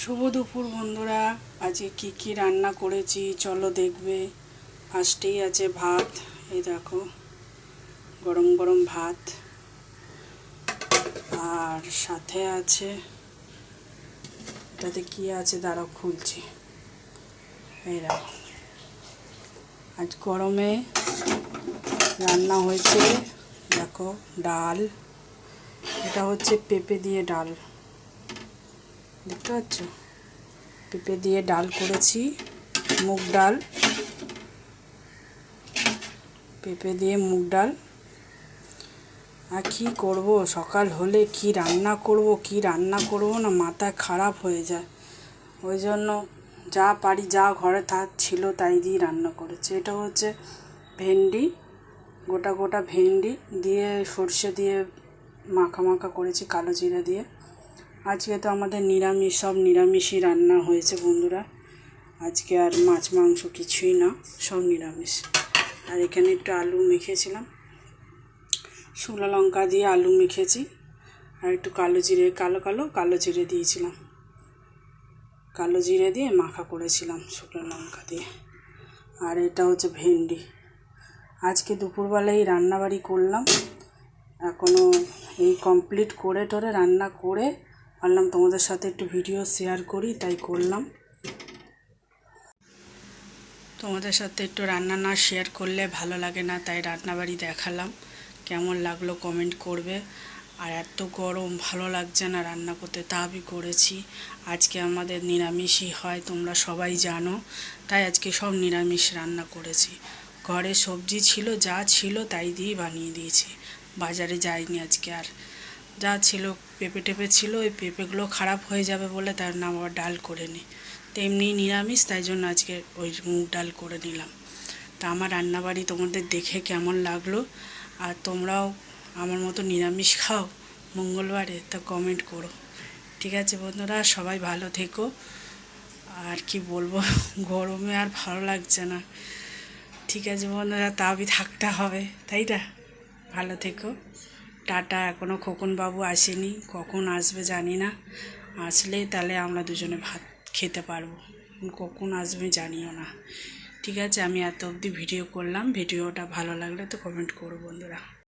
শুভ দুপুর বন্ধুরা, আজকে কি রান্না করেছি চলো দেখবে। ফার্স্টেই আছে ভাত, এই দেখো গরম গরম ভাত, আর সাথে আছে এটাতে কি আছে দাঁড়াও খুলছি। এই দেখো আজ গরমে রান্না হয়েছে, দেখো ডাল, এটা হচ্ছে পেঁপে দিয়ে ডাল, দেখতে পাচ্ছ, পেঁপে দিয়ে ডাল করেছি, মুগ ডাল, পেঁপে দিয়ে মুগ ডাল। আর কী করব, সকাল হলে কি রান্না করব না মাথা খারাপ হয়ে যায়। ওই জন্য যা পারি, যা ঘরে ছিল তাই দিয়ে রান্না করেছি। এটা হচ্ছে ভেন্ডি, গোটা গোটা ভেন্ডি দিয়ে সর্ষে দিয়ে মাখা করেছি কালো জিরে দিয়ে। আজকে তো আমাদের নিরামিষ, সব নিরামিষই রান্না হয়েছে বন্ধুরা। আজকে আর মাছ মাংস কিছুই না, সব নিরামিষ। আর এখানে একটু আলু মেখেছিলাম, শুকনো লঙ্কা দিয়ে আলু মেখেছি, আর একটু কালো জিরে দিয়েছিলাম, কালো জিরে দিয়ে মাখা করেছিলাম শুকনো লঙ্কা দিয়ে। আর এটা হচ্ছে ভেন্ডি। আজকে দুপুরবেলায় রান্নাবাড়ি করলাম, এখনও এই কমপ্লিট করে রান্না করে ভাবলাম তোমাদের সাথে একটু ভিডিও শেয়ার করি, তাই করলাম। তোমাদের সাথে একটু রান্না না শেয়ার করলে ভালো লাগে না, তাই রান্নাবাড়ি দেখালাম। কেমন লাগলো কমেন্ট করবে। আর এত গরম, ভালো লাগছে না রান্না করতে, তা আমি করেছি। আজকে আমাদের নিরামিষই হয়, তোমরা সবাই জানো, তাই আজকে সব নিরামিষ রান্না করেছি। ঘরে সবজি ছিল, যা ছিল তাই দিয়েই বানিয়ে দিয়েছি, বাজারে যাইনি আজকে। আর যা ছিল পেঁপে টেপে ছিল, ওই পেঁপেগুলো খারাপ হয়ে যাবে বলে তার নাম আবার ডাল করে নিই। তো এমনি নিরামিষ, তাই জন্য আজকে ওই মুগ ডাল করে নিলাম। তা আমার রান্নাবাড়ি তোমাদের দেখে কেমন লাগলো, আর তোমরাও আমার মতো নিরামিষ খাও মঙ্গলবারে, তা কমেন্ট করো। ঠিক আছে বন্ধুরা, সবাই ভালো থেকো। আর কি বলবো, গরমে আর ভালো লাগছে না। ঠিক আছে বন্ধুরা, তা আমি থাকতে হবে, তাই না? ভালো থেকো, টাটা। এখনও খোকনবাবু আসেনি, কখন আসবে জানি না। আসলে তাহলে আমরা দুজনে ভাত খেতে পারবো, কখন আসবে জানিও না। ঠিক আছে, আমি এত অবধি ভিডিও করলাম। ভিডিওটা ভালো লাগলে তো কমেন্ট করো বন্ধুরা।